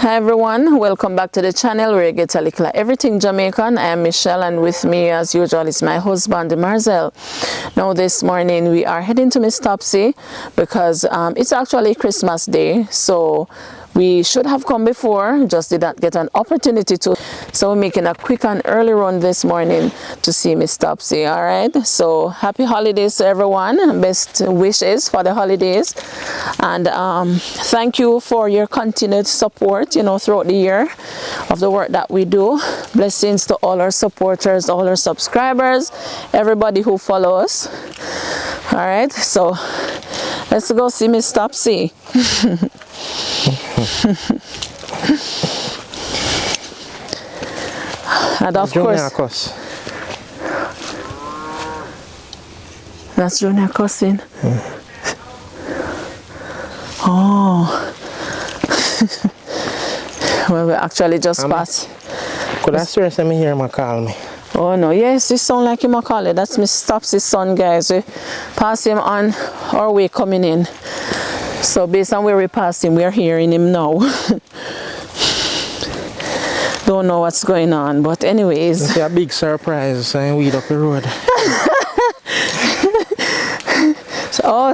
Hi everyone, welcome back to the channel where you get a little everything Jamaican. I am Michelle, and with me as usual is my husband Marcel. Now this morning we are heading to Miss Topsy because it's actually Christmas Day, so we should have come before, just did not get an opportunity to. So we're making a quick and early run this morning to see Miss Topsy. All right, so happy holidays to everyone. Best wishes for the holidays, and thank you for your continued support, throughout the year of the work that we do. Blessings to all our supporters, all our subscribers, everybody who follow us. All right, so let's go see Miss Topsy. And of course, that's Junior cousin. Oh. Well, we actually just passed. Could I swear something here and call me? Oh no, yes, this sound like him a call it. That's Miss Topsy's son, guys. We pass him on our way coming in. So based on where we passed him, we are hearing him now. Don't know what's going on, but anyways. It's a big surprise saying weed up the road.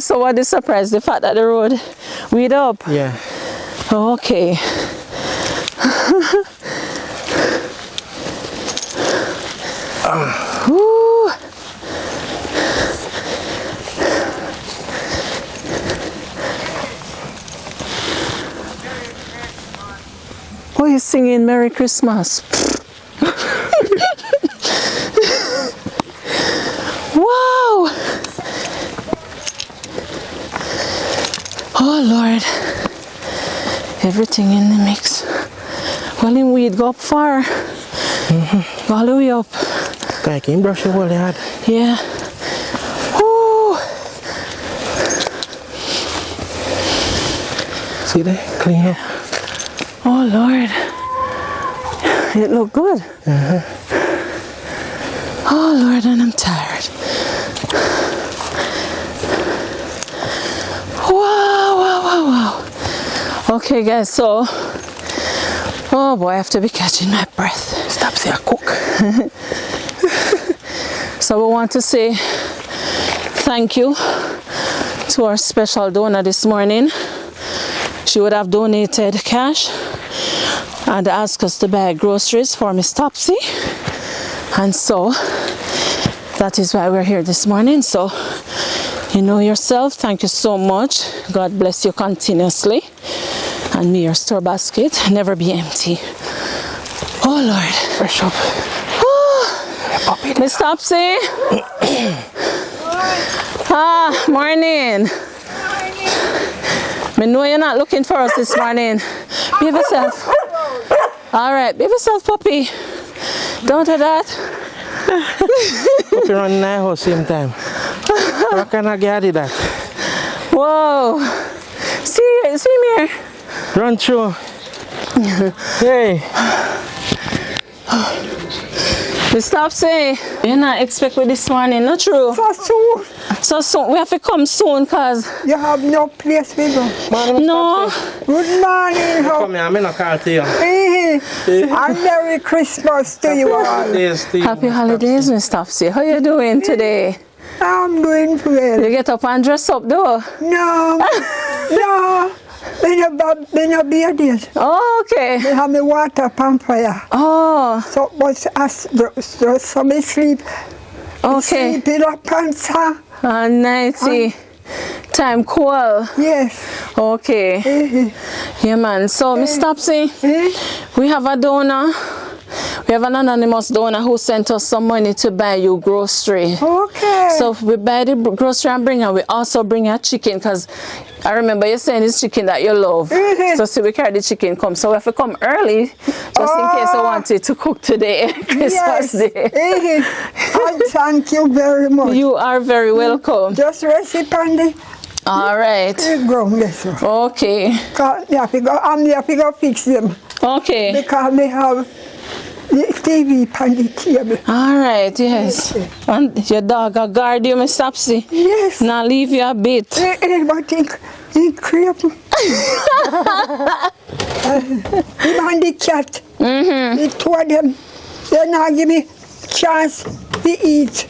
So what is surprise? The fact that the road weed up? Yeah. Oh, okay. Woo. Oh, he's singing Merry Christmas. Wow. Oh Lord. Everything in the mix. Well, in weed go up far. Go all the way up. Can you brush your whole yard? Yeah. Woo. See there? Clean up. Oh Lord. It look good. Oh Lord, and I'm tired. Wow. Okay guys, so oh boy, I have to be catching my breath. Stop saying cook. So we want to say thank you to our special donor this morning. She would have donated cash and asked us to buy groceries for Miss Topsy, and so that is why we're here this morning. So you know yourself, thank you so much. God bless you continuously, and may your store basket never be empty. Oh Lord, Fresh up. Miss Topsy. Morning. I know you're not looking for us this morning. Behave yourself. All right, behave yourself, puppy. Don't do that. Puppy run in the house same time. How can I get that? Whoa. See me here. Run through. Hey. Miss Topsy, you're not expecting this morning, not true? So soon. So soon, we have to come soon because you have no place to go. No. Good morning. Come here, I'm going to call to you. And Merry Christmas to you all. Happy holidays, Miss Topsy. How you doing today? I'm doing well. You get up and dress up though? No. They no beer days. Oh, okay. They have the water pump fire. Oh. So but so me sleep. Okay. Sleep in a pants. Nighty. Time cool. Yes. Okay. Yeah, man. So, Miss Topsy, we have a donor. We have an anonymous donor who sent us some money to buy you grocery. Okay. So we buy the grocery and bring, and we also bring a chicken because I remember you saying it's chicken that you love. So see, we carry the chicken come. So we have to come early just in case I wanted to cook today, Christmas Day. And thank you very much. You are very welcome. Just recipe on the all right. ground, yes. Okay. I'm there to go fix them. Okay. Because they have the TV on the table. All right, yes. And your dog a guard you, Miss Topsy? Yes. Now leave you a bit. But he creep. Him and the cat. The two of them, they not give me chance to eat.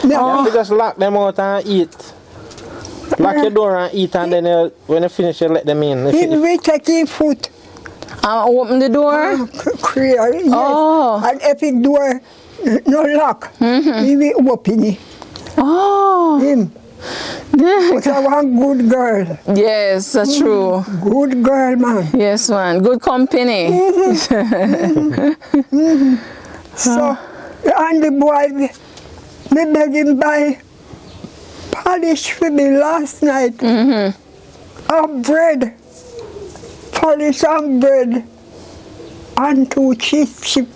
No. You just lock them out and eat. Lock your door and eat, and then when you finish, you let them in. We take in food. Open the door? Clear, yes. Oh. And if the door no lock, we will open it. Oh. Him. But I want good girl. Yes, that's true. Good girl, man. Yes, man. Good company. So, and the boy, me beg him buy polish for me last night. Of bread. Polish and bread. And 2 cheese chip.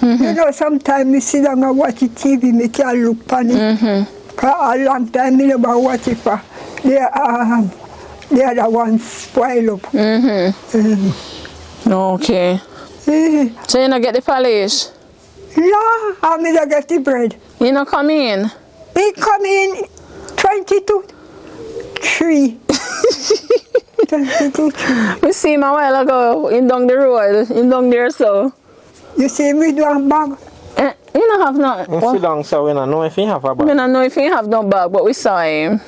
You know, sometimes me sit down and watch the TV, me can't look on it. For a long time, me never watch it for the other ones spoil up. Okay. So you not get the polish? No, I mean I get the bread. You not come in? He come in 22, 3. 22, 3. We see him a while ago in down the road, in down there so. You see me do a bag? You don't have no. Sit down, so we don't know if he have a We bag. don't know if he have no bag, but we saw him.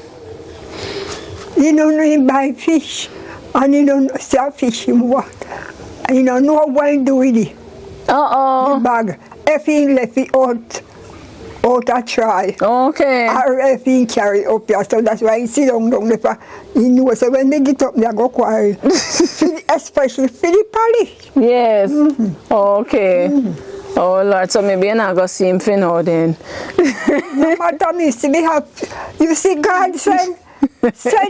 You don't know him buy fish, and you don't sell fish him what. And you don't know what he do with it. The bag. If he left it out a try. Okay. Or if he carry up here, so that's why he sit down there. He knows so when they get up there, go quarrel. Especially for the polish. Yes. Okay. Oh Lord, so maybe you're not going to see him for now then. No matter me, see me have, you see God send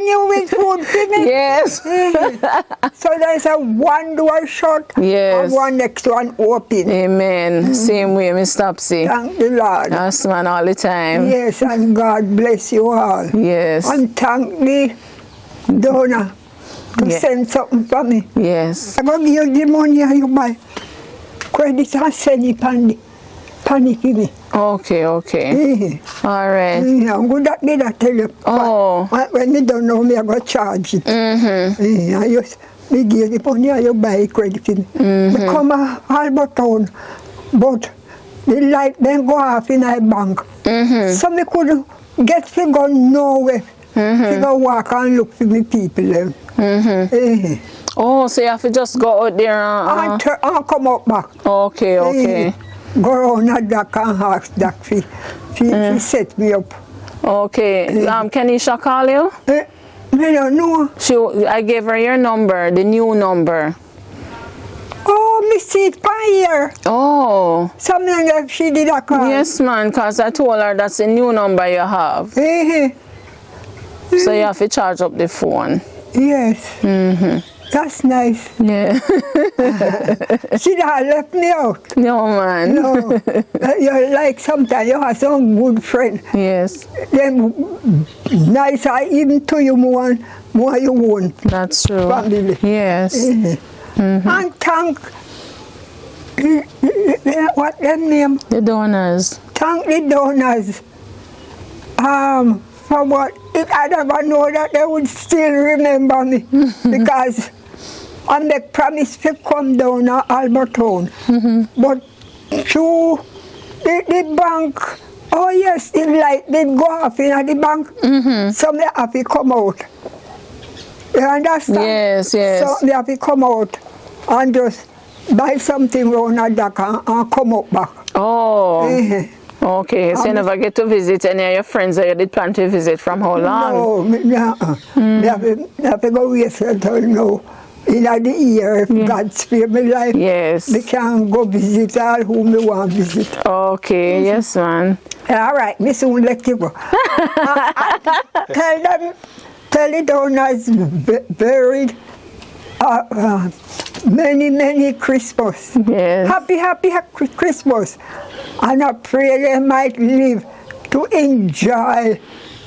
you with food for me. Yes. So there's a one door shut Yes. and one next one open. Amen. Same way, Miss Topsy. Thank the Lord. Yes, man, all the time. Yes, and God bless you all. Yes. And thank the donor to send something for me. Yes. I'm going to give you the money and you buy credit and send it on for me. Okay, okay. All right. I'm good at me, I tell you. Oh. When you don't know me, I go charge it. I just me give the money and you buy credit for me. They come Albert Town, but the light then go off in my bank. So me couldn't get to go nowhere. To go walk and look for me people. Oh, so you have to just go out there and... And come up back. Okay, okay. Go around at that and ask that she set me up. Okay. Kenisha call you? I don't know. I gave her your number, the new number. Oh, me see it by here. Oh. Something like she did a call. Yes, man, because I told her that's the new number you have. So you have to charge up the phone. Yes. That's nice. Yeah. She not left me out. No, man. No. You're like sometimes you have some good friend. Yes. Them nice I even to you more you want. That's true. Family. Yes. And thank what them name? The donors. Thank the donors. For what I never know that they would still remember me because I make promise to come down to Albertown. But through the bank, oh yes, the light did go off in the bank, so they have to come out. You understand? Yes, yes. So they have to come out and just buy something round the dock and come up back. Oh. Okay, so you never get to visit any of your friends that you did plan to visit from how long? No, they have to go waste until now. In the year, if God spare me life, yes. they can go visit all whom they want to visit. Okay, yes, man. All right, me soon let you go. Tell the donors buried many Christmas. Yes. Happy Christmas. And I pray they might live to enjoy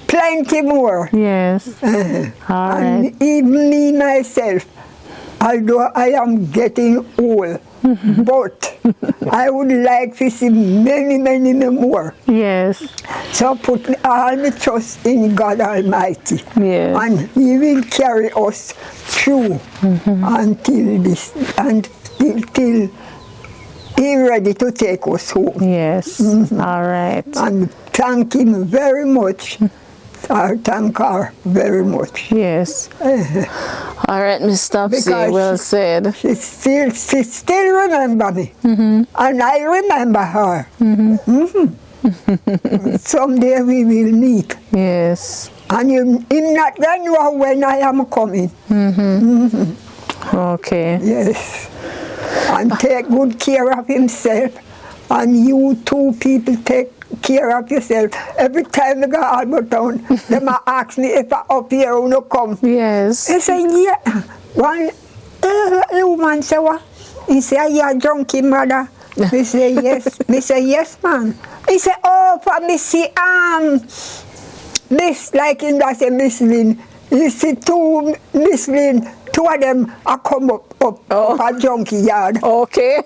plenty more. Yes. All right. And even me myself, although I am getting old, but I would like to see many, many more. Yes. So put all my trust in God Almighty. Yes. And He will carry us through until this, till He ready to take us home. Yes. All right. And thank Him very much. I thank her very much. Yes. All right, Miss Topsy, Because well said. She still remember me. And I remember her. Someday we will meet. Yes. And him not gonna know when I am coming. Okay. Yes. And take good care of himself. And you two people take care of yourself. Every time I go Albert Town, they might ask me if I up here or no come. Yes. I say, yeah. One woman say, what? He say, you're junkie, mother. Me say, yes. Me say, yes, man. He say, oh, for me see, Miss, like in that say, Miss Lynn. You see two Miss Lynn, two of them are come up a junkie yard. Okay.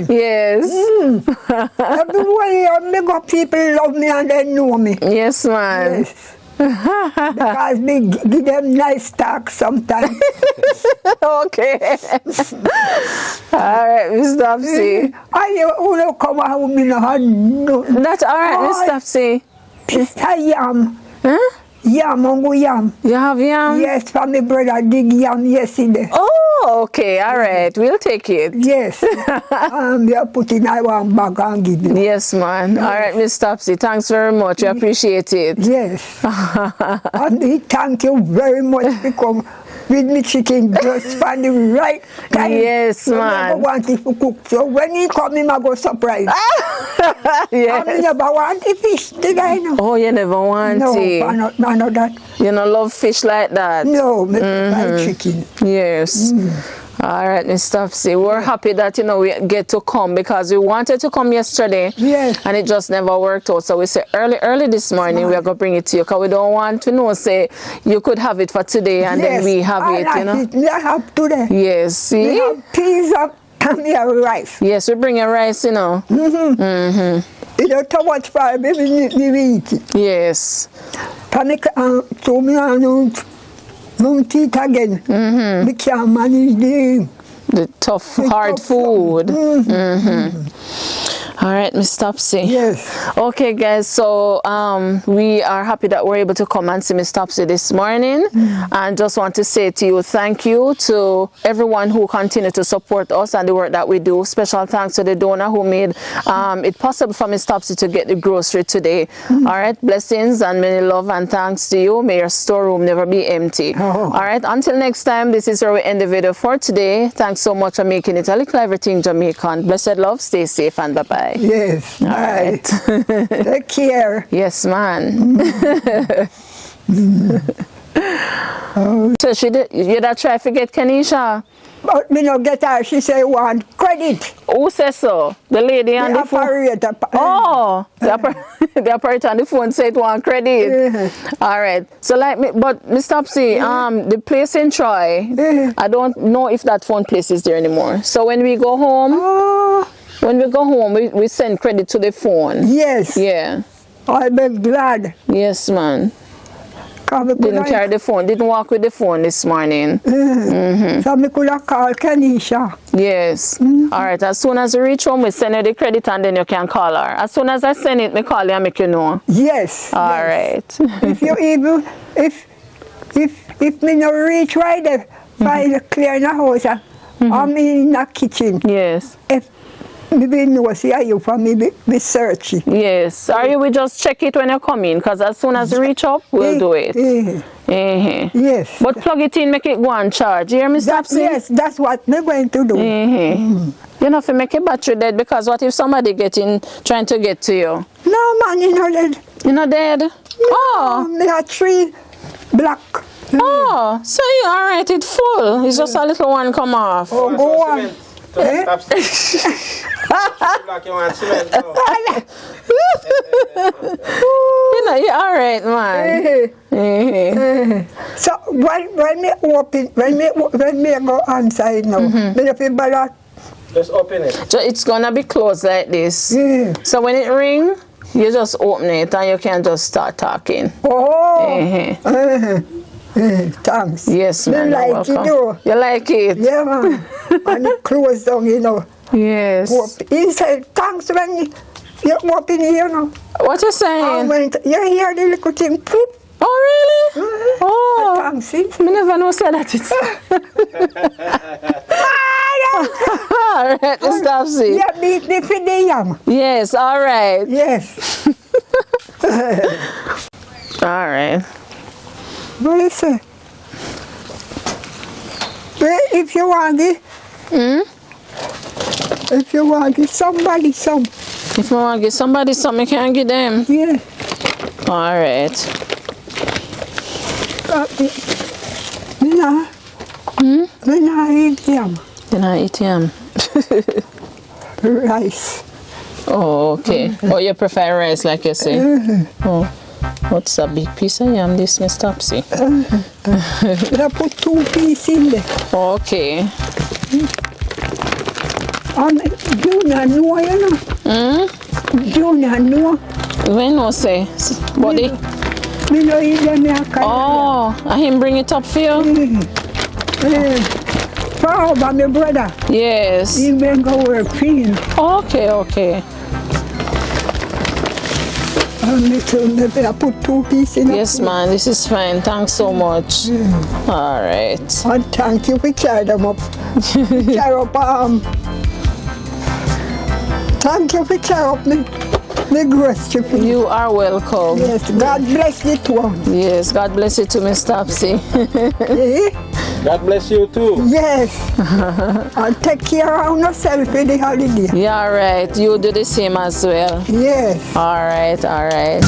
Yes. Everywhere me go, people love me and they know me. Yes, man. Yes. Because me give them nice talk sometimes. Okay. All right, Miss Topsy. And you wanna come home, me no had no. That's all right, Miss Topsy. Mr. Yam. Huh? Yam, Uncle Yam. You have yam? Yes, for my brother dig yam yesterday. Oh, okay. All right. We'll take it. Yes. They are putting I one bag and give you. Yes, man. All right, Miss Topsy. Thanks very much. I appreciate it. Yes. And we thank you very much for come with me chicken just for the right time. Yes, man. I want it to cook. So when he come, I go surprise. Yes. I never want the fish, did I know? Oh, you never want No, it. I know that. You don't love fish like that? No, me like chicken. Yes. All right, Miss Topsy. We're happy that, we get to come because we wanted to come yesterday. Yes. And it just never worked out. So we say early this morning we are going to bring it to you because we don't want to say you could have it for today and then we have it, I have today. Yes, see? We have peas up and we have rice. Yes, we bring a rice, You don't too much for me, we eat it. Yes. Panic, so me don't eat again. We can't manage The tough, hard tough food. All right, Miss Topsy. Yes. Okay, guys, so we are happy that we're able to come and see Miss Topsy this morning. And just want to say to you, thank you to everyone who continue to support us and the work that we do. Special thanks to the donor who made it possible for Miss Topsy to get the grocery today. All right, blessings and many love and thanks to you. May your storeroom never be empty. All right, until next time, this is where we end the video for today. Thanks so much for making it a little everything Jamaican. Blessed love, stay safe and bye-bye. Yes. All right. Take care. Yes, man. So you that try to get Kenisha? But me no get her. She say want credit. Who says so? The lady on the phone? Operator. Oh, the operator on the phone said want credit. All right. So like me, but Miss Topsy, the place in Troy, I don't know if that phone place is there anymore. So when we go home, we send credit to the phone. Yes. Yeah. I'll be glad. Yes, man. Didn't carry the phone, didn't walk with the phone this morning. So me could have called Kenisha. Yes. All right, as soon as you reach home, we send you the credit and then you can call her. As soon as I send it, me call you and make you know. Yes. All right. If you even, if me no reach right there, by clear in the house, I'm in the kitchen. Yes. If me know see you for me be search it. Yes. Or you will just check it when you come in, because as soon as you reach up, we'll do it. Yes. But plug it in, make it go and charge. You hear me, Topsy? Yes, that's what we're going to do. You know, if you make a battery dead, because what if somebody trying to get to you? No, man, you know dead. You're not dead? No, oh. There are 3 black. Oh, so you all right, it's full. It's just a little one come off. Oh, go on. Topsy. Like you want cement now. You know, you're all right, man. So when me open, when me go inside now, me have to ballot. Just open it. So it's gonna be closed like this. Yeah. So when it ring, you just open it and you can just start talking. Oh. Thanks. Yes, man. Me You're like it, welcome. though. You like it? Yeah, man. And it closed down, you know. Yes. He said, thanks when you open here, you know. What you And saying? when you hear the little thing, poop. Oh, really? Oh. Thanks, see? Me never know say that it's... All right, Miss Topsy. Yeah, beat me for the yam. Yes, all right. Yes. All right. What is it? Well, if you want it, if you want it, somebody some. If I want to give somebody something, can I give them? Yeah. All right. Me nah eat yam. Then I eat yam. Rice. Oh, okay. Oh, you prefer rice, like you say? Oh, what's a big piece of yam, this, Miss Topsy? I put 2 pieces in there. Okay. You not know, you know. You not know. When no say? Body? Me no eat them, I can't. Oh, I him bring it up for you? Oh, but my brother, Yes. he been go work for him. Okay, okay. Me too, maybe I put 2 pieces in Yes, man, this is fine. Thanks so much. All right. And thank you for carrying them up. Carry up, thank you for carrying up me grocery. You are welcome. Yes, God bless you too. Yes, God bless you too, Miss Topsy. Eh? God bless you too. Yes. And take care of yourself for the holiday. Yeah, all right. You do the same as well. Yes. All right, all right.